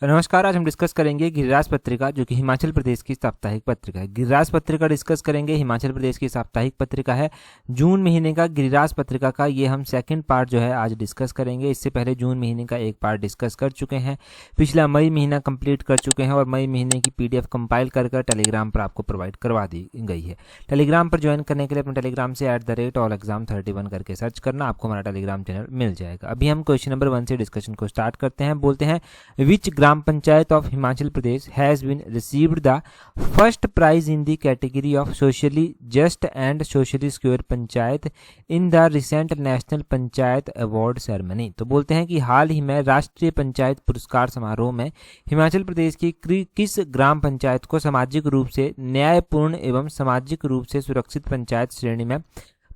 नमस्कार। आज हम डिस्कस करेंगे गिरिराज पत्रिका, जो कि हिमाचल प्रदेश की साप्ताहिक पत्रिका है। गिरिराज पत्रिका डिस्कस करेंगे, हिमाचल प्रदेश की साप्ताहिक पत्रिका है। जून महीने का गिरिराज पत्रिका का ये हम सेकंड पार्ट जो है आज डिस्कस करेंगे। इससे पहले जून महीने का एक पार्ट डिस्कस कर चुके हैं, पिछला मई महीना कंप्लीट कर चुके हैं और मई महीने की पीडीएफ कंपाइल कर टेलीग्राम पर आपको प्रोवाइड करवा दी गई है। टेलीग्राम पर ज्वाइन करने के लिए अपने टेलीग्राम से @allexam31 करके सर्च करना, आपको हमारा टेलीग्राम चैनल मिल जाएगा। अभी हम क्वेश्चन नंबर 1 से डिस्कशन को स्टार्ट करते हैं। बोलते हैं, विच ग्राम panchayat of Himachal Pradesh has been received the first prize in the category of socially just and socially secure panchayat in the recent national panchayat award ceremony. तो बोलते हैं कि हाल ही में राष्ट्रीय पंचायत पुरस्कार समारोह में हिमाचल प्रदेश की किस ग्राम पंचायत को सामाजिक रूप से न्यायपूर्ण एवं सामाजिक रूप से सुरक्षित पंचायत श्रेणी में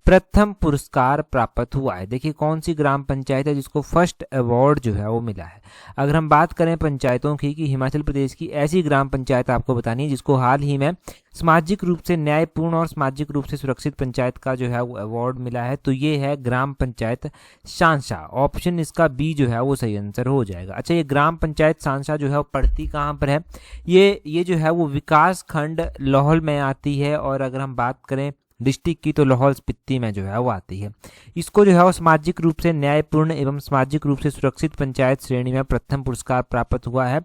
प्रथम पुरस्कार प्राप्त हुआ है। देखिए कौन सी ग्राम पंचायत है जिसको फर्स्ट अवार्ड जो है वो मिला है। अगर हम बात करें पंचायतों की कि हिमाचल प्रदेश की ऐसी ग्राम पंचायत आपको बतानी है जिसको हाल ही में सामाजिक रूप से न्यायपूर्ण और सामाजिक रूप से सुरक्षित पंचायत का जो है वो अवार्ड मिला है, तो ये है ग्राम पंचायत सांसा। ऑप्शन इसका बी जो है वो सही आंसर हो जाएगा। अच्छा, ये ग्राम पंचायत सांसा जो है वो पड़ती कहाँ पर है? ये जो है वो विकास खंड लाहौल में आती है, और अगर हम बात करें डिस्ट्रिक्ट की तो लाहौल स्पीति में जो है वो आती है। इसको जो है वो सामाजिक रूप से न्यायपूर्ण एवं सामाजिक रूप से सुरक्षित पंचायत श्रेणी में प्रथम पुरस्कार प्राप्त हुआ है।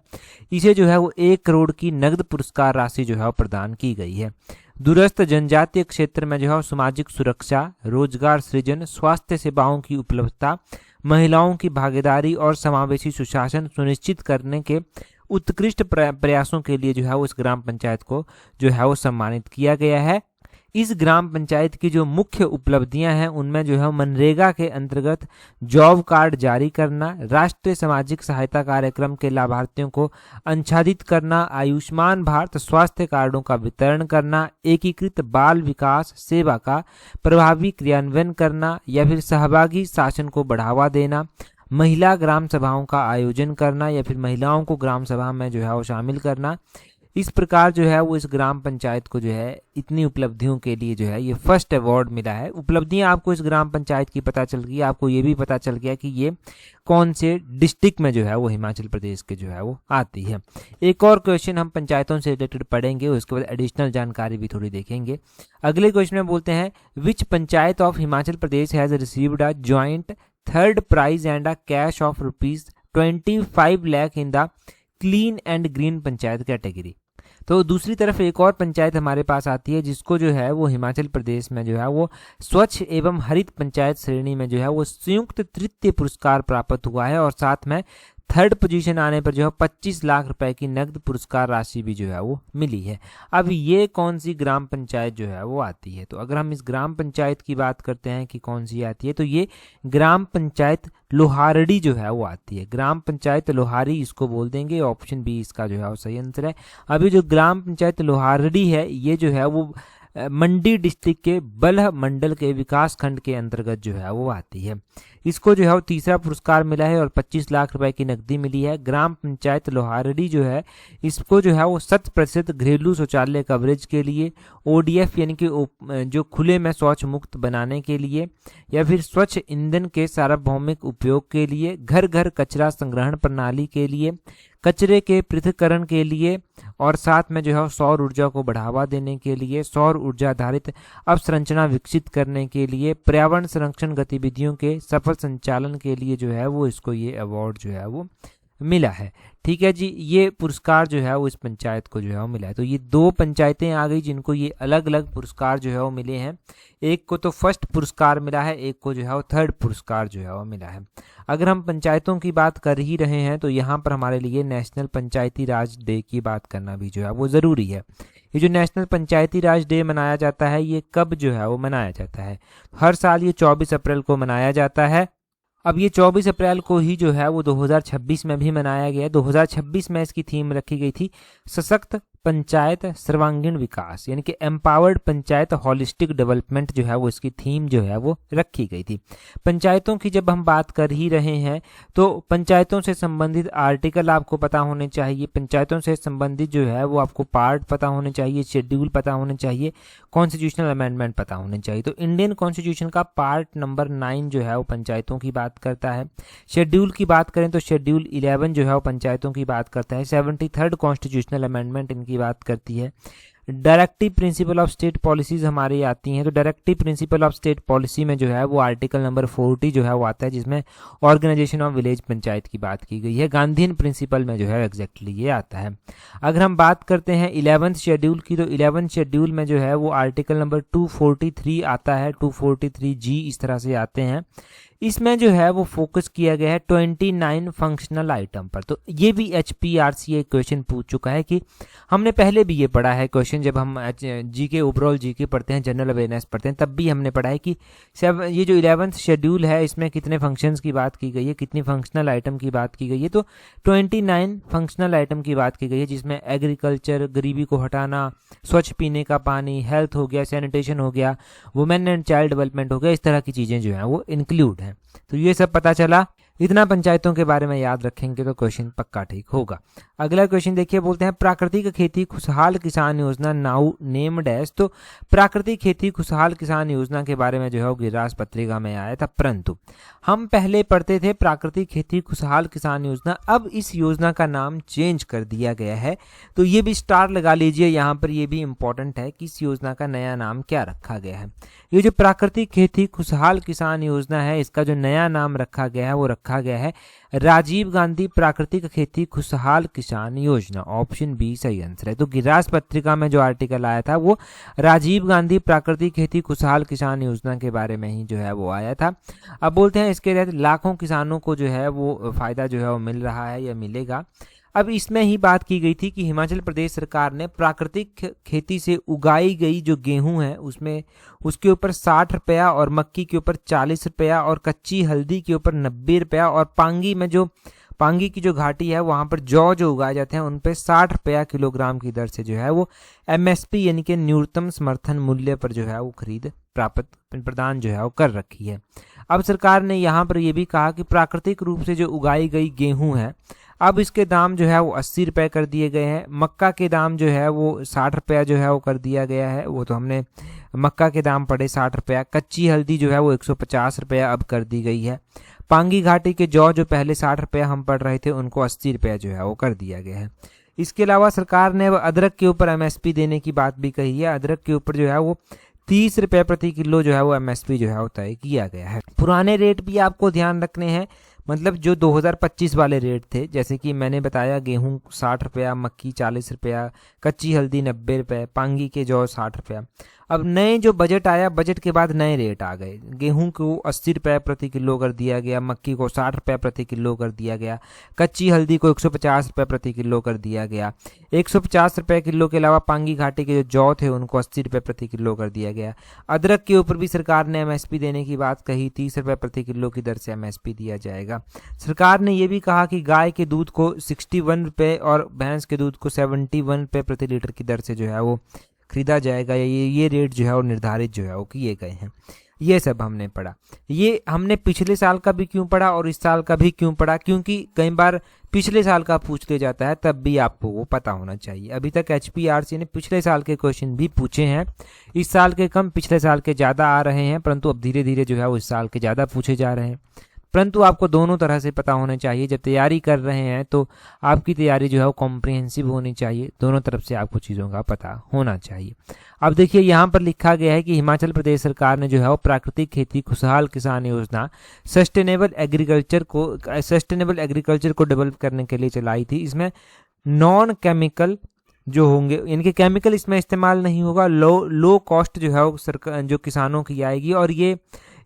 इसे जो है वो 1 करोड़ की नगद पुरस्कार राशि जो है वो प्रदान की गई है। दूरस्थ जनजातीय क्षेत्र में जो है सामाजिक सुरक्षा, रोजगार सृजन, स्वास्थ्य सेवाओं की उपलब्धता, महिलाओं की भागीदारी और समावेशी सुशासन सुनिश्चित करने के उत्कृष्ट प्रयासों के लिए जो है वो इस ग्राम पंचायत को जो है वो सम्मानित किया गया है। इस ग्राम पंचायत की जो मुख्य उपलब्धियां हैं उनमें जो है मनरेगा के अंतर्गत जॉब कार्ड जारी करना, राष्ट्रीय सामाजिक सहायता कार्यक्रम के लाभार्थियों को आच्छादित करना, आयुष्मान भारत स्वास्थ्य कार्डों का वितरण करना, एकीकृत बाल विकास सेवा का प्रभावी क्रियान्वयन करना या फिर सहभागी शासन को बढ़ावा देना, महिला ग्राम सभाओं का आयोजन करना या फिर महिलाओं को ग्राम सभा में जो है वो शामिल करना। इस प्रकार जो है वो इस ग्राम पंचायत को जो है इतनी उपलब्धियों के लिए जो है ये फर्स्ट अवार्ड मिला है। उपलब्धियां आपको इस ग्राम पंचायत की पता चल गई, आपको ये भी पता चल गया कि ये कौन से डिस्ट्रिक्ट में जो है वो हिमाचल प्रदेश के जो है वो आती है। एक और क्वेश्चन हम पंचायतों से रिलेटेड पढ़ेंगे, उसके बाद एडिशनल जानकारी भी थोड़ी देखेंगे। अगले क्वेश्चन में बोलते हैं, which panchayat of Himachal Pradesh has received a joint third prize and a cash of ₹25 lakh in the clean and green panchayat category. तो दूसरी तरफ एक और पंचायत हमारे पास आती है जिसको जो है वो हिमाचल प्रदेश में जो है वो स्वच्छ एवं हरित पंचायत श्रेणी में जो है वो संयुक्त तृतीय पुरस्कार प्राप्त हुआ है, और साथ में थर्ड पोजीशन आने पर जो है 25 लाख रुपए की नगद पुरस्कार राशि भी जो है वो मिली है। अब ये कौन सी ग्राम पंचायत जो है वो आती है? तो अगर हम इस ग्राम पंचायत की बात करते हैं कि कौन सी आती है, तो ये ग्राम पंचायत लोहारड़ी जो है वो आती है। ग्राम पंचायत लोहारी इसको बोल देंगे, ऑप्शन बी इसका जो है वो सही आंसर है। अभी जो ग्राम पंचायत लोहारड़ी है ये जो है वो मंडी डिस्ट्रिक्ट के बल्ह मंडल के विकास खंड के अंतर्गत जो है वो आती है। इसको जो है वो तीसरा पुरस्कार मिला है और 25 लाख रुपए की नकदी मिली है। ग्राम पंचायत लोहारड़ी जो है इसको जो है वो 100% घरेलू शौचालय कवरेज के लिए, ODF यानी कि जो खुले में शौच मुक्त बनाने के लिए, या फिर स्वच्छ ईंधन के सार्वभौमिक उपयोग के लिए, घर घर कचरा संग्रहण प्रणाली के लिए, कचरे के पृथक्करण के लिए, और साथ में जो है सौर ऊर्जा को बढ़ावा देने के लिए, सौर ऊर्जा आधारित अवसंरचना विकसित करने के लिए, पर्यावरण संरक्षण गतिविधियों के सफल संचालन के लिए जो है वो इसको ये अवार्ड जो है वो मिला है। ठीक है जी, ये पुरस्कार जो है वो इस पंचायत को जो है वो मिला है। तो ये 2 पंचायतें आ गई जिनको ये अलग अलग पुरस्कार जो है वो मिले हैं। एक को तो फर्स्ट पुरस्कार मिला है, एक को जो है वो थर्ड पुरस्कार जो है वो मिला है। अगर हम पंचायतों की बात कर ही रहे हैं तो यहाँ पर हमारे लिए नेशनल पंचायती राज डे की बात करना भी जो है वो ज़रूरी है। ये जो नेशनल पंचायती राज डे मनाया जाता है ये कब जो है वो मनाया जाता है? हर साल ये 24 अप्रैल को मनाया जाता है। अब ये 24 अप्रैल को ही जो है वो 2026 में भी मनाया गया। 2026 में इसकी थीम रखी गई थी सशक्त, पंचायत सर्वांगीण विकास, यानी कि एम्पावर्ड पंचायत होलिस्टिक डेवलपमेंट जो है वो इसकी थीम जो है वो रखी गई थी। पंचायतों की जब हम बात कर ही रहे हैं तो पंचायतों से संबंधित आर्टिकल आपको पता होने चाहिए, पंचायतों से संबंधित जो है वो आपको पार्ट पता होने चाहिए, शेड्यूल पता होने चाहिए, कॉन्स्टिट्यूशनल अमेंडमेंट पता होने चाहिए। तो इंडियन कॉन्स्टिट्यूशन का पार्ट नंबर 9 जो है वो पंचायतों की बात करता है। शेड्यूल की बात करें तो शेड्यूल 11 जो है वो पंचायतों की बात करता है। 73rd कॉन्स्टिट्यूशनल अमेंडमेंट इनकी बात करती है। Directive principle of state policies हमारी आती हैं, तो directive principle of state policy में जो है वो आर्टिकल नंबर 40 जो है वो आता है, जिसमें ऑर्गेनाइजेशन ऑफ विलेज पंचायत की बात की गई है। गांधीयन प्रिंसिपल में जो है एग्जैक्टली ये आता है। अगर हम बात करते हैं 11th शेड्यूल की, तो 11th शेड्यूल में जो है वो आर्टिकल नंबर 243 आता है, 243G इस तरह से आते हैं। इसमें जो है वो फोकस किया गया है 29 फंक्शनल आइटम पर। तो ये भी HPRC एक क्वेश्चन पूछ चुका है कि हमने पहले भी ये पढ़ा है क्वेश्चन, जब हम जीके ओवरऑल जीके पढ़ते हैं, जनरल अवेयरनेस पढ़ते हैं, तब भी हमने पढ़ा है कि ये जो 11th शेड्यूल है इसमें कितने फंक्शंस की बात की गई है, कितनी फंक्शनल आइटम की बात की गई है। तो 29 फंक्शनल आइटम की बात की गई है, जिसमें एग्रीकल्चर, गरीबी को हटाना, स्वच्छ पीने का पानी, हेल्थ हो गया, सैनिटेशन हो गया, वुमेन एंड चाइल्ड डेवलपमेंट हो गया, इस तरह की चीज़ें जो हैं वो इंक्लूड हैं। तो ये सब पता चला, इतना पंचायतों के बारे में याद रखेंगे तो क्वेश्चन पक्का ठीक होगा। अगला क्वेश्चन देखिए, बोलते हैं प्राकृतिक खेती खुशहाल किसान योजना नाउ नेम डैश। तो प्राकृतिक खेती खुशहाल किसान योजना के बारे में जो है वो गिरिराज पत्रिका में आया था, परंतु हम पहले पढ़ते थे प्राकृतिक खेती खुशहाल किसान योजना, अब इस योजना का नाम चेंज कर दिया गया है। तो ये भी स्टार लगा लीजिए यहाँ पर, ये भी इंपॉर्टेंट है कि इस योजना का नया नाम क्या रखा गया है। ये जो प्राकृतिक खेती खुशहाल किसान योजना है, इसका जो नया नाम रखा गया है वो रखा गया है राजीव गांधी प्राकृतिक खेती खुशहाल किसान योजना। ऑप्शन बी सही आंसर है। तो गिरिराज पत्रिका में जो आर्टिकल आया था वो राजीव गांधी प्राकृतिक खेती खुशहाल किसान योजना के बारे में ही जो है वो आया था। अब बोलते हैं इसके तहत लाखों किसानों को जो है वो फायदा जो है वो मिल रहा है या मिलेगा। अब इसमें ही बात की गई थी कि हिमाचल प्रदेश सरकार ने प्राकृतिक खेती से उगाई गई जो गेहूं है उसमें उसके ऊपर 60 रुपया और मक्की के ऊपर 40 रुपया और कच्ची हल्दी के ऊपर 90 रुपया और पांगी की जो घाटी है वहां पर जौ जो उगाए जाते हैं उन पे 60 रुपया किलोग्राम की दर से जो है वो MSP यानी कि न्यूनतम समर्थन मूल्य पर जो है वो खरीद प्रदान जो है वो कर रखी है। अब सरकार ने यहाँ पर यह भी कहा कि प्राकृतिक रूप से जो उगाई गई गेहूं है अब इसके दाम जो है वो 80 रुपये कर दिए गए हैं। मक्का के दाम जो है वो 60 रुपया जो है वो कर दिया गया है, वो तो हमने मक्का के दाम पड़े 60 रुपया। कच्ची हल्दी जो है वो 150 रुपया अब कर दी गई है। पांगी घाटी के जौ जो पहले 60 रुपया हम पढ़ रहे थे उनको 80 रुपया जो है वो कर दिया गया है। इसके अलावा सरकार ने अदरक के ऊपर MSP देने की बात भी कही है। अदरक के ऊपर जो है वो 30 रुपये प्रति किलो जो है वो MSP जो है वो तय किया गया है। पुराने रेट भी आपको ध्यान रखने हैं, मतलब जो 2025 वाले रेट थे, जैसे कि मैंने बताया गेहूं 60 रुपया, मक्की 40 रुपया, कच्ची हल्दी 90 रुपये, पांगी के जौ 60 रुपया। अब नए जो बजट आया, बजट के बाद नए रेट आ गए। गेहूं को 80 रुपये प्रति किलो कर दिया गया, मक्की को 60 रुपये प्रति किलो कर दिया गया, कच्ची हल्दी को 150 रुपये प्रति किलो कर दिया गया। 150 रुपये किलो के अलावा पांगी घाटी के जो जौ थे उनको 80 रुपये प्रति किलो कर दिया गया। अदरक के ऊपर भी सरकार ने MSP देने की बात कही, 30 रुपये प्रति किलो की दर से MSP दिया जाएगा। सरकार ने यह भी कहा कि गाय के दूध को 61 रुपये और भैंस के दूध को 71 रुपये प्रति लीटर की दर से जो है वो खरीदा जाएगा। ये रेट जो है वो निर्धारित जो है वो किए गए हैं। ये सब हमने पढ़ा। ये हमने पिछले साल का भी क्यों पढ़ा और इस साल का भी क्यों पढ़ा, क्योंकि कई बार पिछले साल का पूछ लिया जाता है, तब भी आपको वो पता होना चाहिए। अभी तक HPRC ने पिछले साल के क्वेश्चन भी पूछे हैं, इस साल के कम पिछले साल के ज़्यादा आ रहे हैं, परंतु अब धीरे धीरे जो है वो इस साल के ज़्यादा पूछे जा रहे हैं। परंतु आपको दोनों तरह से पता होना चाहिए। जब तैयारी कर रहे हैं तो आपकी तैयारी जो है वो कॉम्प्रिहेंसिव होनी चाहिए, दोनों तरफ से आपको चीज़ों का पता होना चाहिए। अब देखिए यहाँ पर लिखा गया है कि हिमाचल प्रदेश सरकार ने जो है वो प्राकृतिक खेती खुशहाल किसान योजना सस्टेनेबल एग्रीकल्चर को डेवलप करने के लिए चलाई थी। इसमें नॉन केमिकल जो होंगे, यानी कि केमिकल इसमें इस्तेमाल नहीं होगा, लो कॉस्ट जो है वो सरकार जो किसानों की आएगी, और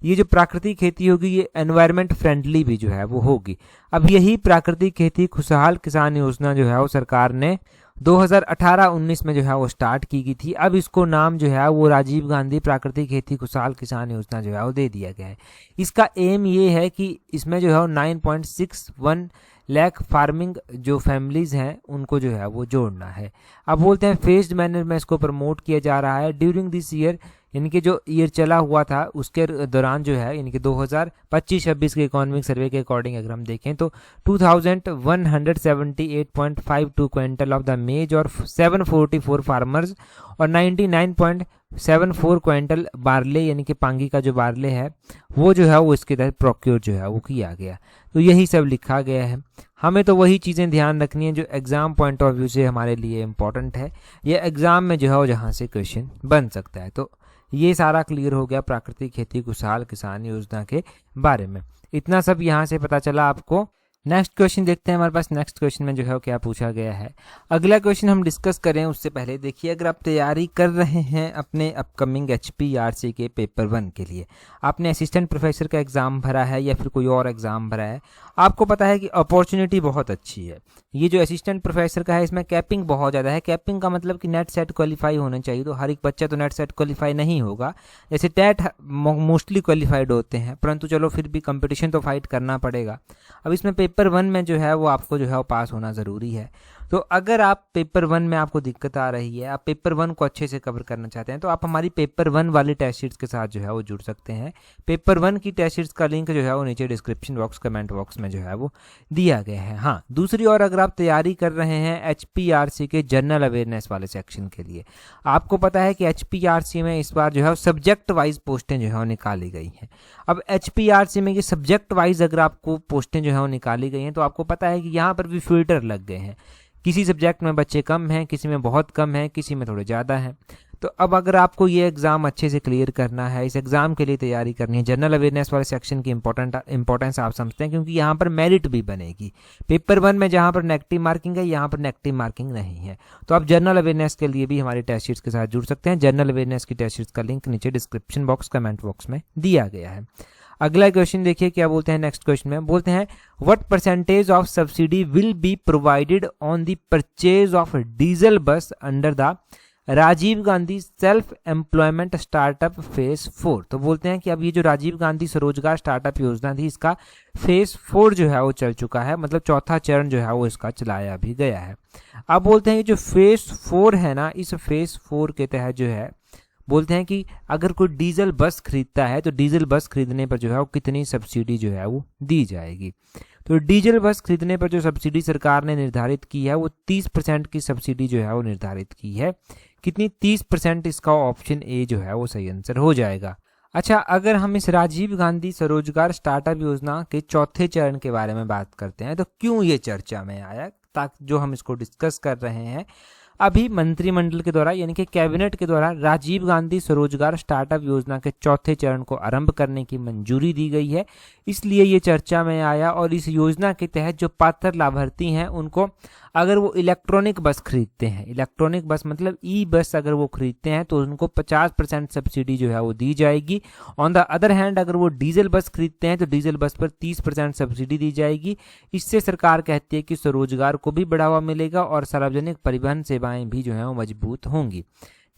ये जो प्राकृतिक खेती होगी ये एनवायरनमेंट फ्रेंडली भी जो है वो होगी। अब यही प्राकृतिक खेती खुशहाल किसान योजना जो है वो सरकार ने 2018-19 में जो है वो स्टार्ट की गई थी। अब इसको नाम जो है वो राजीव गांधी प्राकृतिक खेती खुशहाल किसान योजना जो है वो दे दिया गया है। इसका एम ये है कि इसमें जो है वो 9.61 लैक फार्मिंग जो फैमिलीज हैं उनको जो है वो जोड़ना है। अब बोलते हैं फेस्ड मैनर में इसको प्रमोट किया जा रहा है ड्यूरिंग दिस ईयर, यानी कि जो ईयर चला हुआ था उसके दौरान जो है, यानी कि 2025-26 के इकोनॉमिक सर्वे के अकॉर्डिंग अगर हम देखें तो 2178.52 क्विंटल ऑफ द मेज और 744 फार्मर्स और 99.74 क्विंटल बारले, यानी कि पांगी का जो बारले है वो जो है वो इसके तहत प्रोक्योर जो है वो किया गया। तो यही सब लिखा गया है। हमें तो वही चीज़ें ध्यान रखनी है जो एग्ज़ाम पॉइंट ऑफ व्यू से हमारे लिए इम्पोर्टेंट है, ये एग्ज़ाम में जो है वो जहाँ से क्वेश्चन बन सकता है। तो ये सारा क्लियर हो गया प्राकृतिक खेती खुशहाल किसान योजना के बारे में। इतना सब यहाँ से पता चला आपको। नेक्स्ट क्वेश्चन देखते हैं हमारे पास। नेक्स्ट क्वेश्चन में जो है क्या पूछा गया है। अगला क्वेश्चन हम डिस्कस करें उससे पहले देखिए, अगर आप तैयारी कर रहे हैं अपने अपकमिंग HPRC के पेपर 1 के लिए, आपने असिस्टेंट प्रोफेसर का एग्ज़ाम भरा है या फिर कोई और एग्ज़ाम भरा है, आपको पता है कि अपॉर्चुनिटी बहुत अच्छी है। ये जो असिस्टेंट प्रोफेसर का है इसमें कैपिंग बहुत ज़्यादा है। कैपिंग का मतलब कि नेट सेट क्वालिफाई होना चाहिए, तो हर एक बच्चा तो नेट सेट क्वालिफाई नहीं होगा। जैसे टेट मोस्टली क्वालिफाइड होते हैं, परंतु चलो फिर भी कंपटीशन तो फाइट करना पड़ेगा। अब इसमें पेपर 1 में जो है वो आपको जो है वो पास होना ज़रूरी है। तो अगर आप पेपर 1 में आपको दिक्कत आ रही है, आप पेपर 1 को अच्छे से कवर करना चाहते हैं, तो आप हमारी पेपर 1 वाली टेस्ट शीट्स के साथ जो है वो जुड़ सकते हैं। पेपर 1 की टेस्ट शीट्स का लिंक जो है वो नीचे डिस्क्रिप्शन बॉक्स कमेंट बॉक्स में जो है वो दिया गया है। हाँ, दूसरी ओर अगर आप तैयारी कर रहे हैं HPRC के जनरल अवेयरनेस वाले सेक्शन के लिए, आपको पता है कि HPRC में इस बार जो है सब्जेक्ट वाइज पोस्टें जो है वो निकाली गई हैं। अब HPRC में ये सब्जेक्ट वाइज अगर आपको पोस्टें जो है वो निकाली गई हैं, तो आपको पता है कि यहाँ पर भी फिल्टर लग गए हैं। किसी सब्जेक्ट में बच्चे कम हैं, किसी में बहुत कम हैं, किसी में थोड़े ज़्यादा हैं। तो अब अगर आपको ये एग्ज़ाम अच्छे से क्लियर करना है, इस एग्ज़ाम के लिए तैयारी करनी है, जनरल अवेयरनेस वाले सेक्शन की इंपॉर्टेंस आप समझते हैं, क्योंकि यहाँ पर मेरिट भी बनेगी। पेपर 1 में जहाँ पर नेगेटिव मार्किंग है, यहाँ पर नेगेटिव मार्किंग नहीं है। तो आप जनरल अवेयरनेस के लिए भी हमारी टेस्ट शीट्स के साथ जुड़ सकते हैं। जनरल अवेयरनेस की टेस्ट शीट्स का लिंक नीचे डिस्क्रिप्शन बॉक्स कमेंट बॉक्स में दिया गया है। अगला क्वेश्चन देखिए क्या बोलते हैं। नेक्स्ट क्वेश्चन में बोलते हैं what percentage of subsidy will be provided on the purchase of diesel bus under the Rajiv Gandhi self employment startup phase 4। तो बोलते हैं कि अब ये जो राजीव गांधी स्वरोजगार स्टार्टअप योजना थी, इसका फेज 4 जो है वो चल चुका है, मतलब चौथा चरण जो है वो इसका चलाया भी गया है। अब बोलते हैं कि जो फेज 4 है ना, इस फेज 4 के तहत जो है बोलते हैं कि अगर कोई डीजल बस खरीदता है तो डीजल बस खरीदने पर जो है वो कितनी सब्सिडी जो है वो दी जाएगी। तो डीजल बस खरीदने पर जो सब्सिडी सरकार ने निर्धारित की है वो 30% की सब्सिडी जो है वो निर्धारित की है। कितनी? 30%। इसका ऑप्शन ए जो है वो सही आंसर हो जाएगा। अच्छा, अगर हम इस राजीव गांधी स्वरोजगार स्टार्टअप योजना के चौथे चरण के बारे में बात करते हैं, तो क्यों ये चर्चा में आया, ताकि जो हम इसको डिस्कस कर रहे हैं, अभी मंत्रिमंडल के द्वारा यानी कि कैबिनेट के द्वारा राजीव गांधी स्वरोजगार स्टार्टअप योजना के चौथे चरण को आरंभ करने की मंजूरी दी गई है, इसलिए ये चर्चा में आया। और इस योजना के तहत जो पात्र लाभार्थी हैं उनको अगर वो इलेक्ट्रॉनिक बस खरीदते हैं, इलेक्ट्रॉनिक बस मतलब ई बस अगर वो खरीदते हैं, तो उनको 50% सब्सिडी जो है वो दी जाएगी। ऑन द अदर हैंड अगर वो डीजल बस खरीदते हैं तो डीजल बस पर 30% सब्सिडी दी जाएगी। इससे सरकार कहती है कि स्वरोजगार को भी बढ़ावा मिलेगा और सार्वजनिक परिवहन सेवाएं भी जो है वो मजबूत होंगी।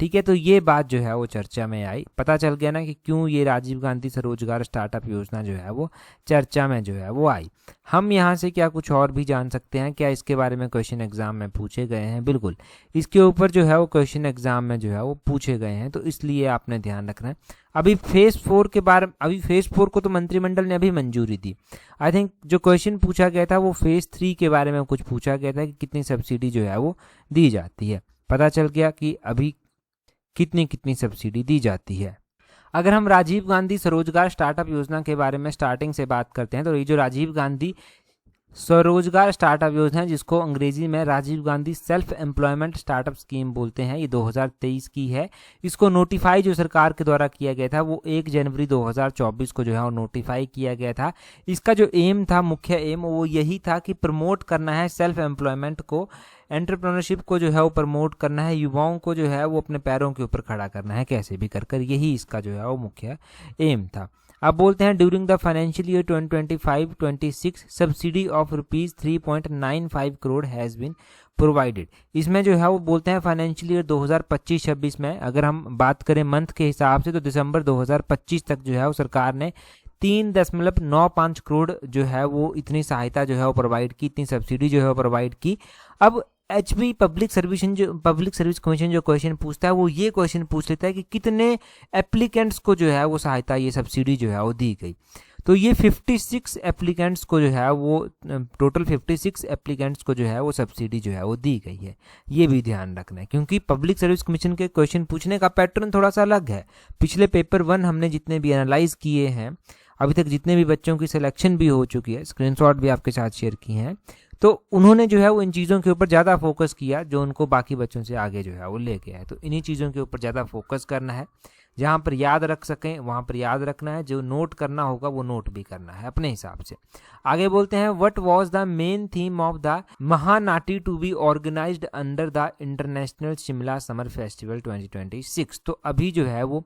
ठीक है, तो ये बात जो है वो चर्चा में आई। पता चल गया ना कि क्यों ये राजीव गांधी स्वरोजगार स्टार्टअप योजना जो है वो चर्चा में जो है वो आई। हम यहाँ से क्या कुछ और भी जान सकते हैं क्या? इसके बारे में क्वेश्चन एग्जाम में पूछे गए हैं, बिल्कुल इसके ऊपर जो है वो क्वेश्चन एग्जाम में जो है वो पूछे गए हैं, तो इसलिए आपने ध्यान रखना है। अभी फेज 4 के बारे में, अभी फेज 4 को तो मंत्रिमंडल ने अभी मंजूरी दी। आई थिंक जो क्वेश्चन पूछा गया था वो फेज 3 के बारे में कुछ पूछा गया था कि कितनी सब्सिडी जो है वो दी जाती है। पता चल गया कि अभी कितनी कितनी सब्सिडी दी जाती है। अगर हम राजीव गांधी स्वरोजगार स्टार्टअप योजना के बारे में स्टार्टिंग से बात करते हैं, तो ये जो राजीव गांधी स्वरोजगार स्टार्टअप योजना है, जिसको अंग्रेजी में Rajiv Gandhi self employment startup scheme बोलते हैं, ये 2023 की है। इसको नोटिफाई जो सरकार के द्वारा किया गया था वो 1 जनवरी 2024 को जो है वो नोटिफाई किया गया था। इसका जो एम था, मुख्य एम, वो यही था कि प्रमोट करना है सेल्फ एम्प्लॉयमेंट को, एंटरप्रेन्योरशिप को जो है वो प्रमोट करना है, युवाओं को जो है वो अपने पैरों के ऊपर खड़ा करना है कैसे भी कर, यही इसका जो है वो मुख्य एम था। अब बोलते हैं during the financial year 2025-26 subsidy of ₹3.95 crore has been provided. इसमें जो है वो बोलते हैं फाइनेंशियल ईयर 2025-26 में अगर हम बात करें मंथ के हिसाब से, तो दिसंबर 2025 तक जो है वो सरकार ने 3.95 करोड़ जो है वो इतनी सहायता जो है वो प्रोवाइड की, इतनी सब्सिडी जो है वो प्रोवाइड की। अब एचपी पब्लिक सर्विस कमीशन जो क्वेश्चन पूछता है वो ये क्वेश्चन पूछ लेता है कि कितने एप्लीकेंट्स को जो है वो सहायता, ये सब्सिडी जो है वो दी गई। तो ये 56 एप्लीकेंट्स को जो है वो टोटल 56 एप्लीकेंट्स को जो है वो सब्सिडी जो है वो दी गई है। ये भी ध्यान रखना है क्योंकि पब्लिक सर्विस कमीशन के क्वेश्चन पूछने का पैटर्न थोड़ा सा अलग है। पिछले पेपर 1 हमने जितने भी एनालाइज किए हैं, अभी तक जितने भी बच्चों की सिलेक्शन भी हो चुकी है, स्क्रीनशॉट भी आपके साथ शेयर की हैं, तो उन्होंने जो है वो इन चीज़ों के ऊपर ज़्यादा फोकस किया जो उनको बाकी बच्चों से आगे जो है वो ले गया है। तो इन्हीं चीज़ों के ऊपर ज़्यादा फोकस करना है, जहाँ पर याद रख सकें वहाँ पर याद रखना है, जो नोट करना होगा वो नोट भी करना है अपने हिसाब से। आगे बोलते हैं, what was the main theme of the Mahanati to be organised under the international Shimla summer festival 2026। तो अभी जो है वो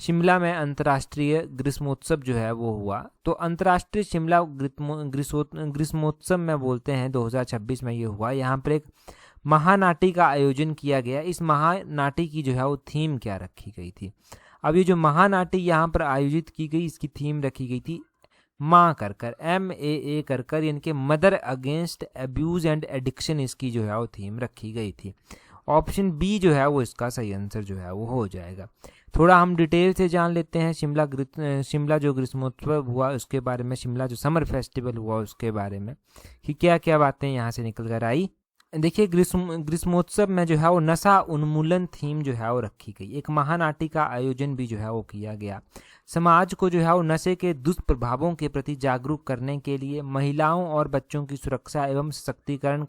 शिमला में अंतर्राष्ट्रीय ग्रीष्मोत्सव जो है वो हुआ। तो अंतर्राष्ट्रीय शिमला ग्रीष्मोत्सव में बोलते हैं 2026 में ये हुआ। यहाँ पर एक महानाटी का आयोजन किया गया। इस महानाटी की जो है वो थीम क्या रखी गई थी? अब ये जो महानाटी यहाँ पर आयोजित की गई, इसकी थीम रखी गई थी माँ कर कर, MAA कर कर, यानी कि mother against abuse and addiction, इसकी जो है वो थीम रखी गई थी। ऑप्शन बी जो है वो इसका सही आंसर जो है वो हो जाएगा। थोड़ा हम डिटेल से जान लेते हैं शिमला जो ग्रीष्मोत्सव हुआ उसके बारे में, शिमला जो समर फेस्टिवल हुआ उसके बारे में कि क्या क्या बातें यहाँ से निकल कर आई। देखिए, ग्रीष्मोत्सव में जो है वो नशा उन्मूलन थीम जो है वो रखी गई। एक महानाटी का आयोजन भी जो है वो किया गया। समाज को जो है वो नशे के दुष्प्रभावों के प्रति जागरूक करने के लिए, महिलाओं और बच्चों की सुरक्षा एवं सशक्तिकरण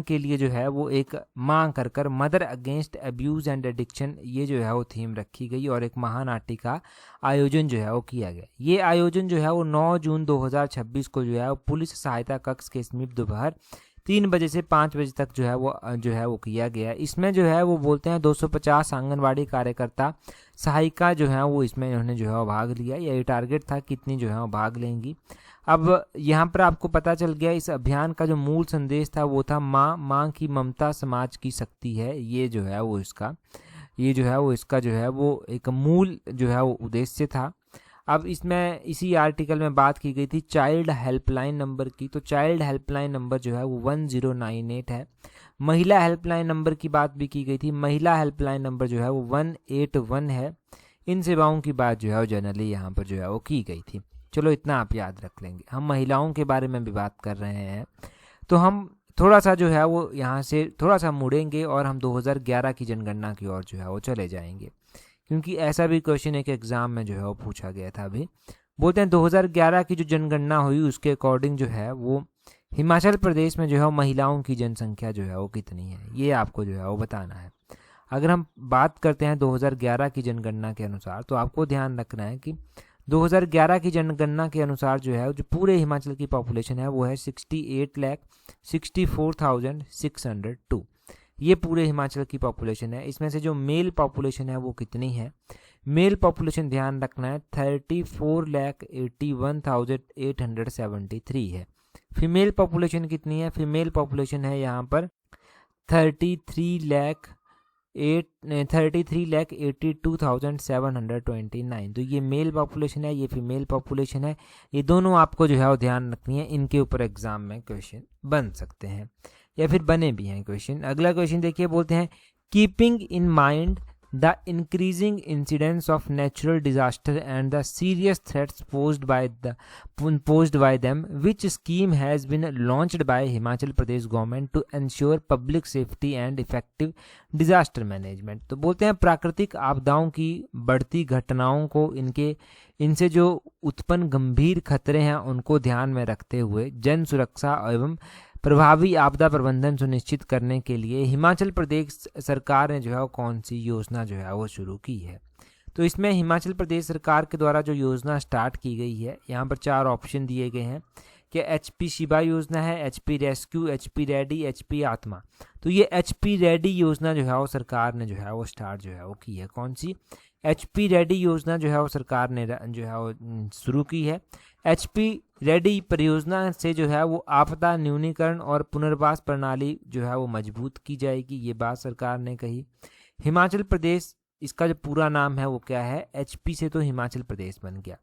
के लिए जो है वो एक मां कर कर, mother against abuse and addiction, ये जो है वो थीम रखी गई और एक महानाटी का आयोजन जो है वो किया गया। ये आयोजन जो है वो 9 जून 2026 को जो है वो पुलिस सहायता कक्ष के समीप दोपहर 3 बजे से 5 बजे तक जो है वो किया गया। इसमें जो है वो बोलते हैं 250 आंगनवाड़ी कार्यकर्ता सहायिका जो है वो इसमें उन्होंने जो है वो भाग लिया। यही टारगेट था कितनी जो है वो भाग लेंगी। अब यहाँ पर आपको पता चल गया इस अभियान का जो मूल संदेश था वो था माँ की ममता समाज की शक्ति है। ये जो है वो इसका जो है वो एक मूल जो है वो उद्देश्य था। अब इसमें इसी आर्टिकल में बात की गई थी चाइल्ड हेल्पलाइन नंबर की। तो चाइल्ड हेल्पलाइन नंबर जो है वो 1098 है। महिला हेल्पलाइन नंबर की बात भी की गई थी। महिला हेल्पलाइन नंबर जो है वो 181 है। इन सेवाओं की बात जो है वो जनरली यहाँ पर जो है वो की गई थी। चलो इतना आप याद रख लेंगे। हम महिलाओं के बारे में भी बात कर रहे हैं, तो हम थोड़ा सा जो है वो यहाँ से थोड़ा सा मुड़ेंगे और हम 2011 की जनगणना की ओर जो है वो चले जाएंगे, क्योंकि ऐसा भी क्वेश्चन एक एग्जाम में जो है वो पूछा गया था। अभी बोलते हैं 2011 की जो जनगणना हुई उसके अकॉर्डिंग जो है वो हिमाचल प्रदेश में जो है महिलाओं की जनसंख्या जो है वो कितनी है, ये आपको जो है वो बताना है। अगर हम बात करते हैं 2011 की जनगणना के अनुसार, तो आपको ध्यान रखना है कि 2011 की जनगणना के अनुसार जो है जो पूरे हिमाचल की पॉपुलेशन है वो है 68,64,602। ये पूरे हिमाचल की पॉपुलेशन है। इसमें से जो मेल पॉपुलेशन है वो कितनी है? मेल पॉपुलेशन ध्यान रखना है 34,81,873 है। फीमेल पॉपुलेशन कितनी है? फीमेल पॉपुलेशन है यहाँ पर 33,82,729। तो ये मेल पॉपुलेशन है, ये फीमेल पॉपुलेशन है। ये दोनों आपको जो है वो ध्यान रखनी है। इनके ऊपर एग्जाम में क्वेश्चन बन सकते हैं या फिर बने भी हैं क्वेश्चन। अगला क्वेश्चन देखिए, बोलते हैं keeping in mind the increasing incidence of natural disaster and the serious threats posed by them, which scheme has been launched by Himachal Pradesh government to ensure public safety and effective disaster management। तो बोलते हैं प्राकृतिक आपदाओं की बढ़ती घटनाओं को इनसे जो उत्पन्न गंभीर खतरे हैं उनको ध्यान में रखते हुए जन सुरक्षा एवं प्रभावी आपदा प्रबंधन सुनिश्चित करने के लिए हिमाचल प्रदेश सरकार ने जो है वो कौन सी योजना जो है वो शुरू की है? तो इसमें हिमाचल प्रदेश सरकार के द्वारा जो योजना स्टार्ट की गई है, यहाँ पर 4 ऑप्शन दिए गए हैं कि HP शिबा योजना है, HP rescue, HP ready, HP आत्मा। तो ये HP रेडी योजना जो है वो सरकार ने जो है वो स्टार्ट जो है वो की है। कौन सी? HP रेडी योजना जो है वो सरकार ने जो है वो शुरू की है। HP रेडी परियोजना से जो है वो आपदा न्यूनीकरण और पुनर्वास प्रणाली जो है वो मजबूत की जाएगी, ये बात सरकार ने कही। हिमाचल प्रदेश, इसका जो पूरा नाम है वो क्या है? HP से तो हिमाचल प्रदेश बन गया।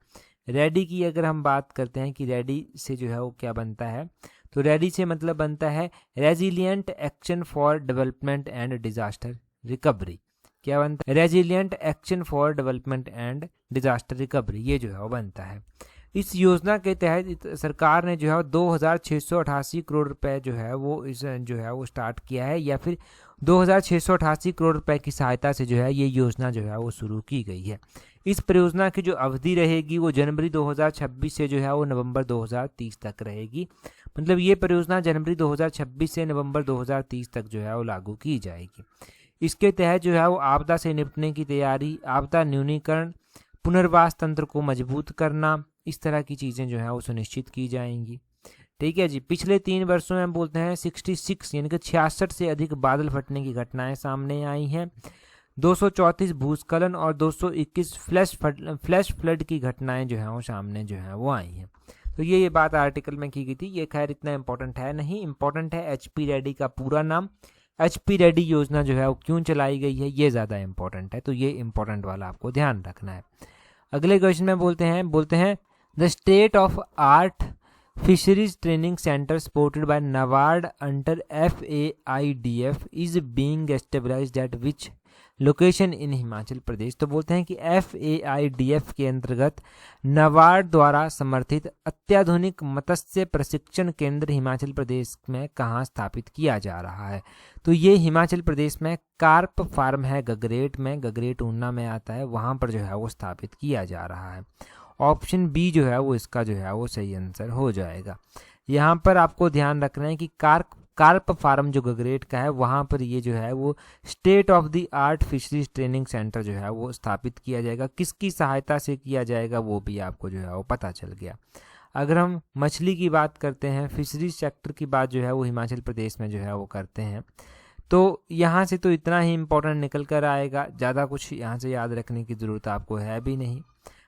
रेडी की अगर हम बात करते हैं कि रेडी से जो है वो क्या बनता है, तो रेडी से मतलब बनता है resilient action for development and disaster recovery. क्या बनता है? Resilient action for development and disaster recovery, ये जो है वो बनता है। इस योजना के तहत सरकार ने जो है 2688 करोड़ रुपए जो है वो इस जो है वो स्टार्ट किया है, या फिर 2688 करोड़ रुपए की सहायता से जो है ये योजना जो है वो शुरू की गई है। इस परियोजना की जो अवधि रहेगी वो जनवरी 2026 से जो है वो नवंबर 2030 तक रहेगी। मतलब ये परियोजना जनवरी 2026 से नवंबर 2030 तक जो है वो लागू की जाएगी। इसके तहत जो है वो आपदा से निपटने की तैयारी, आपदा न्यूनीकरण, पुनर्वास तंत्र को मजबूत करना, इस तरह की चीज़ें जो है वो सुनिश्चित की जाएंगी। ठीक है जी। पिछले 3 वर्षों में हम बोलते हैं 66 यानी कि 66 से अधिक बादल फटने की घटनाएं सामने आई हैं। 234 भूस्खलन और 221 फ्लैश फ्लड की घटनाएं जो है वो सामने जो है वो आई हैं। तो ये बात आर्टिकल में की गई थी। ये खैर इतना इंपॉर्टेंट है नहीं, इंपॉर्टेंट है एचपी रेडी का पूरा नाम, एचपी रेडी योजना जो है वो क्यों चलाई गई है, ये ज़्यादा इंपॉर्टेंट है। तो ये इंपॉर्टेंट वाला आपको ध्यान रखना है। अगले क्वेश्चन में बोलते हैं the state of art fisheries training centre supported by NABARD under FAIDF is being established at which location in Himachal Pradesh. तो बोलते हैं कि FAIDF के अंतर्गत नाबार्ड द्वारा समर्थित अत्याधुनिक मत्स्य प्रशिक्षण केंद्र हिमाचल प्रदेश में कहाँ स्थापित किया जा रहा है। तो ये हिमाचल प्रदेश में कार्प फार्म है गगरेट में, गगरेट ऊना में आता है, वहाँ पर जो है वो स्थापित किया जा रहा है। ऑप्शन बी जो है वो इसका जो है वो सही आंसर हो जाएगा। यहाँ पर आपको ध्यान रखना है कि कार्प फार्म जो गगरेट का है वहाँ पर ये जो है वो state of the art fisheries training centre जो है वो स्थापित किया जाएगा। किसकी सहायता से किया जाएगा वो भी आपको जो है वो पता चल गया। अगर हम मछली की बात करते हैं, फिशरीज सेक्टर की बात जो है वो हिमाचल प्रदेश में जो है वो करते हैं, तो यहाँ से तो इतना ही इम्पोर्टेंट निकल कर आएगा, ज़्यादा कुछ यहाँ से याद रखने की ज़रूरत आपको है भी नहीं।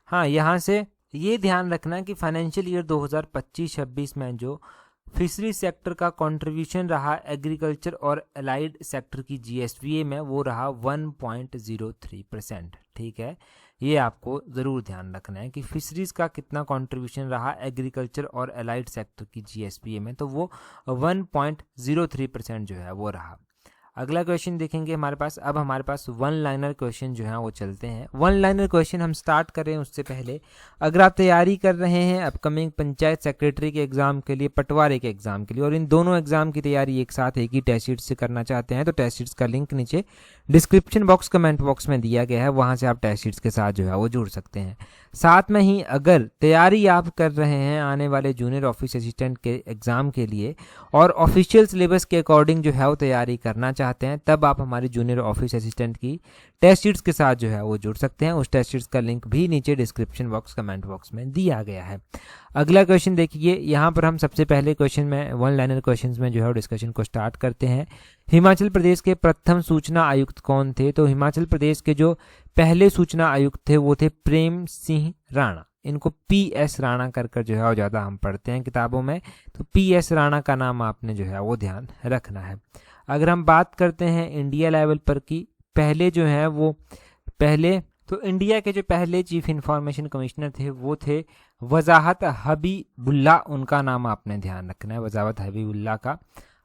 हाँ, यहाँ से ये ध्यान रखना कि फाइनेंशियल ईयर 2025-26 में जो फिशरी सेक्टर का कंट्रीब्यूशन रहा एग्रीकल्चर और अलाइड सेक्टर की GSVA में वो रहा 1.03%। ठीक है, ये आपको ज़रूर ध्यान रखना है कि फिशरीज का कितना कंट्रीब्यूशन रहा एग्रीकल्चर और अलाइड सेक्टर की GSVA में, तो वो 1.03% जो है वो रहा। अगला क्वेश्चन देखेंगे हमारे पास। अब हमारे पास वन लाइनर क्वेश्चन जो है वो चलते हैं। वन लाइनर क्वेश्चन हम स्टार्ट करें उससे पहले, अगर आप तैयारी कर रहे हैं अपकमिंग पंचायत सेक्रेटरी के एग्जाम के लिए, पटवारी के एग्जाम के लिए, और इन दोनों एग्जाम की तैयारी एक साथ एक ही टेस्ट शीट से करना चाहते हैं, तो टेस्ट शीट्स का लिंक नीचे डिस्क्रिप्शन बॉक्स कमेंट बॉक्स में दिया गया है, वहाँ से आप टेस्ट शीट्स के साथ जो है वो जुड़ सकते हैं। साथ में ही अगर तैयारी आप कर रहे हैं आने वाले जूनियर ऑफिस असिस्टेंट के एग्ज़ाम के लिए और ऑफिशियल सिलेबस के अकॉर्डिंग जो है वो तैयारी करना चाहते हैं, तब आप हमारी जूनियर ऑफिस असिस्टेंट की टेस्ट शीट्स के साथ जो है वो जुड़ सकते हैं। उस टेस्ट शीट्स का लिंक भी नीचे डिस्क्रिप्शन बॉक्स कमेंट बॉक्स में दिया गया है। अगला क्वेश्चन देखिए, यहाँ पर हम सबसे पहले क्वेश्चन में वन लाइनर क्वेश्चंस में जो है डिस्कशन को स्टार्ट करते हैं। हिमाचल प्रदेश के प्रथम सूचना आयुक्त कौन थे? तो हिमाचल प्रदेश के जो पहले सूचना आयुक्त थे वो थे प्रेम सिंह राणा। इनको PS राणा कर जो है वो ज़्यादा हम पढ़ते हैं किताबों में, तो PS राणा का नाम आपने जो है वो ध्यान रखना है। अगर हम बात करते हैं इंडिया लेवल पर की, पहले जो है वो तो इंडिया के जो पहले चीफ इंफॉर्मेशन कमिश्नर थे वो थे वजाहत हबीबुल्ला, उनका नाम आपने ध्यान रखना है, वजाहत हबीबुल्ला का।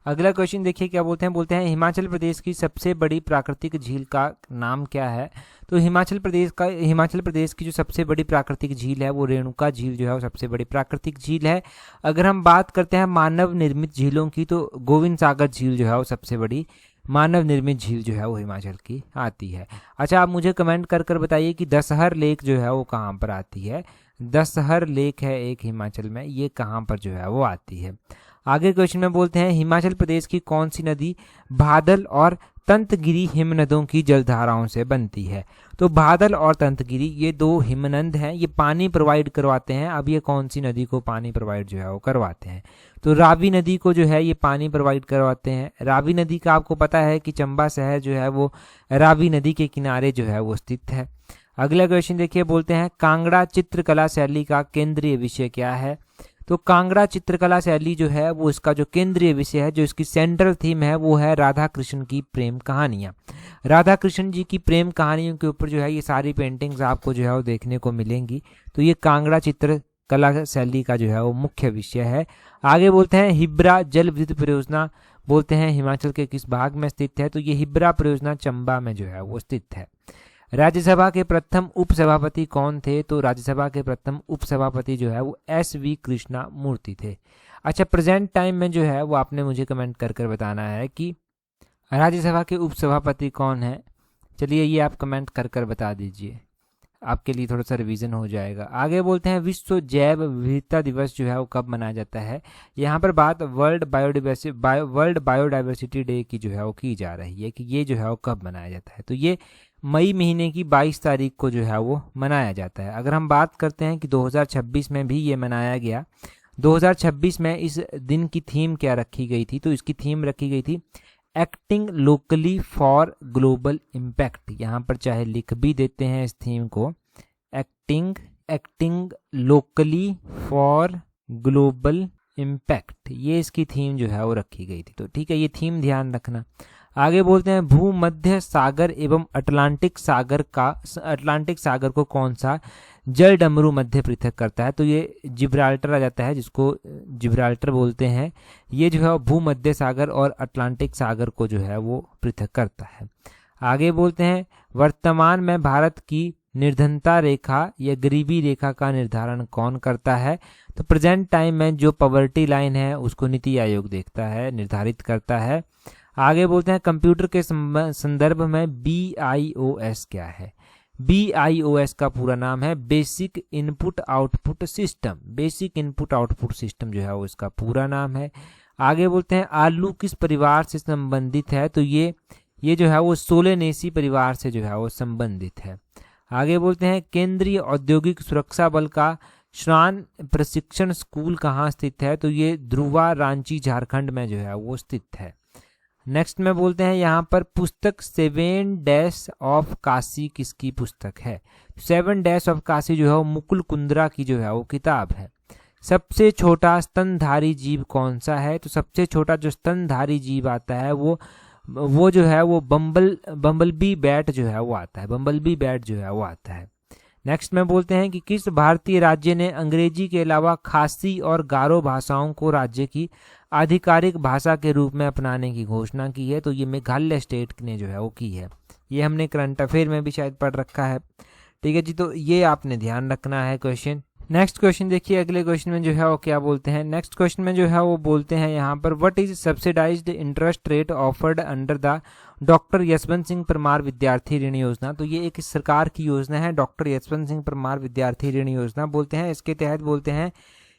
अगला क्वेश्चन देखिए क्या बोलते हैं हिमाचल प्रदेश की सबसे बड़ी प्राकृतिक झील का नाम क्या है? तो हिमाचल प्रदेश की जो सबसे बड़ी प्राकृतिक झील है वो रेणुका झील जो है वो सबसे बड़ी प्राकृतिक झील है। अगर हम बात करते हैं मानव निर्मित झीलों की, तो गोविंद सागर झील जो है वो सबसे बड़ी मानव निर्मित झील जो है वो हिमाचल की आती है। अच्छा, आप मुझे कमेंट कर बताइए कि दसहर लेक जो है वो कहाँ पर आती है? दसहर लेक है एक हिमाचल में, ये कहाँ पर जो है वो आती है? आगे क्वेश्चन में बोलते हैं हिमाचल प्रदेश की कौन सी नदी बादल और तंतगिरी हिमनदों की जलधाराओं से बनती है? तो बादल और तंतगिरी ये दो हिमनद हैं, ये पानी प्रोवाइड करवाते हैं। अब ये कौन सी नदी को पानी प्रोवाइड जो है वो करवाते हैं? तो रावी नदी को जो है ये पानी प्रोवाइड करवाते हैं। रावी नदी का आपको पता है कि चंबा शहर जो है वो रावी नदी के किनारे जो है वो स्थित है। अगला क्वेश्चन देखिए, बोलते हैं कांगड़ा चित्रकला शैली का केंद्रीय विषय क्या है? तो कांगड़ा चित्रकला शैली जो है वो इसका जो केंद्रीय विषय है, जो इसकी सेंट्रल थीम है वो है राधा कृष्ण की प्रेम कहानियाँ। राधा कृष्ण जी की प्रेम कहानियों के ऊपर जो है ये सारी पेंटिंग्स आपको जो है वो देखने को मिलेंगी। तो ये कांगड़ा चित्र कला शैली का जो है वो मुख्य विषय है। आगे बोलते हैं हिब्रा जल विद्युत परियोजना, बोलते हैं हिमाचल के किस भाग में स्थित है, तो ये हिब्रा परियोजना चंबा में जो है वो स्थित है। राज्यसभा के प्रथम उपसभापति कौन थे, तो राज्यसभा के प्रथम उपसभापति जो है वो SV कृष्णा मूर्ति थे। अच्छा, प्रेजेंट टाइम में जो है वो आपने मुझे कमेंट कर कर बताना है कि राज्यसभा के उपसभापति कौन है। चलिए ये आप कमेंट कर कर बता दीजिए, आपके लिए थोड़ा सा रिवीजन हो जाएगा। आगे बोलते हैं विश्व जैव विविधता दिवस जो है वो कब मनाया जाता है। यहाँ पर बात वर्ल्ड बायोडाइवर्सिटी डे की जो है वो की जा रही है कि ये जो है वो कब मनाया जाता है। तो ये मई महीने की 22 तारीख को जो है वो मनाया जाता है। अगर हम बात करते हैं कि 2026 में भी ये मनाया गया, 2026 में इस दिन की थीम क्या रखी गई थी, तो इसकी थीम रखी गई थी acting locally for global impact. यहाँ पर चाहे लिख भी देते हैं इस थीम को, acting locally for global impact, ये इसकी थीम जो है वो रखी गई थी। तो ठीक है, ये थीम ध्यान रखना। आगे बोलते हैं भूमध्य सागर एवं अटलांटिक सागर को कौन सा जल डमरू मध्य पृथक करता है, तो ये जिब्राल्टर आ जाता है, जिसको जिब्राल्टर बोलते हैं। ये जो है भूमध्य सागर और अटलांटिक सागर को जो है वो पृथक करता है। आगे बोलते हैं वर्तमान में भारत की निर्धनता रेखा या गरीबी रेखा का निर्धारण कौन करता है, तो प्रेजेंट टाइम में जो पॉवर्टी लाइन है उसको नीति आयोग देखता है, निर्धारित करता है। आगे बोलते हैं कंप्यूटर के संदर्भ में BIOS क्या है। BIOS का पूरा नाम है basic input output system. Basic input output system जो है वो इसका पूरा नाम है। आगे बोलते हैं आलू किस परिवार से संबंधित है, तो ये जो है वो सोलेनेसी परिवार से जो है वो संबंधित है। आगे बोलते हैं केंद्रीय औद्योगिक सुरक्षा बल का श्वान प्रशिक्षण स्कूल कहाँ स्थित है, तो ये ध्रुवा रांची झारखंड में जो है वो स्थित है। नेक्स्ट में बोलते हैं यहाँ पर पुस्तक 7 डैश ऑफ काशी किसकी पुस्तक है। 7 डैश ऑफ काशी जो है वो मुकुल कुंद्रा की जो है वो किताब है। सबसे छोटा स्तनधारी जीव कौन सा है, तो सबसे छोटा जो स्तनधारी जीव आता है वो जो है वो बम्बलबी बैट जो है वो आता है। बम्बलबी बैट जो है वो आता है। नेक्स्ट में बोलते हैं कि किस भारतीय राज्य ने अंग्रेजी के अलावा खासी और गारो भाषाओं को राज्य की आधिकारिक भाषा के रूप में अपनाने की घोषणा की है, तो ये मेघालय स्टेट ने जो है वो की है। ये हमने करंट अफेयर में भी शायद पढ़ रखा है। ठीक है जी, तो ये आपने ध्यान रखना है क्वेश्चन। नेक्स्ट क्वेश्चन देखिए, अगले क्वेश्चन में जो है वो क्या बोलते हैं। नेक्स्ट क्वेश्चन में जो है वो बोलते हैं यहाँ पर what is subsidised interest rate offered under the doctor Yashwant Singh Parmar विद्यार्थी ऋण योजना। तो ये एक सरकार की योजना है, डॉक्टर यशवंत सिंह परमार विद्यार्थी ऋण योजना बोलते हैं। इसके तहत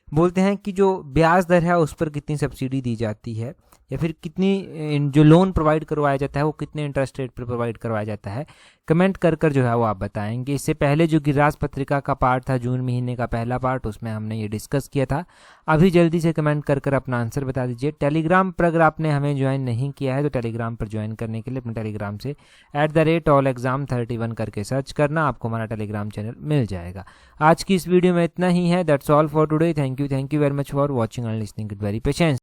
बोलते हैं कि जो ब्याज दर है उस पर कितनी सब्सिडी दी जाती है, या फिर कितनी जो लोन प्रोवाइड करवाया जाता है वो कितने इंटरेस्ट रेट पर प्रोवाइड करवाया जाता है। कमेंट कर जो है वो आप बताएंगे। इससे पहले जो गिरिराज पत्रिका का पार्ट था, जून महीने का पहला पार्ट, उसमें हमने ये डिस्कस किया था। अभी जल्दी से कमेंट कर अपना आंसर बता दीजिए। टेलीग्राम पर अगर आपने हमें ज्वाइन नहीं किया है तो टेलीग्राम पर ज्वाइन करने के लिए अपने टेलीग्राम से @allexam31 करके सर्च करना, आपको हमारा टेलीग्राम चैनल मिल जाएगा। आज की इस वीडियो में इतना ही है। That's all for today. Thank you very much for watching and listening with very patience.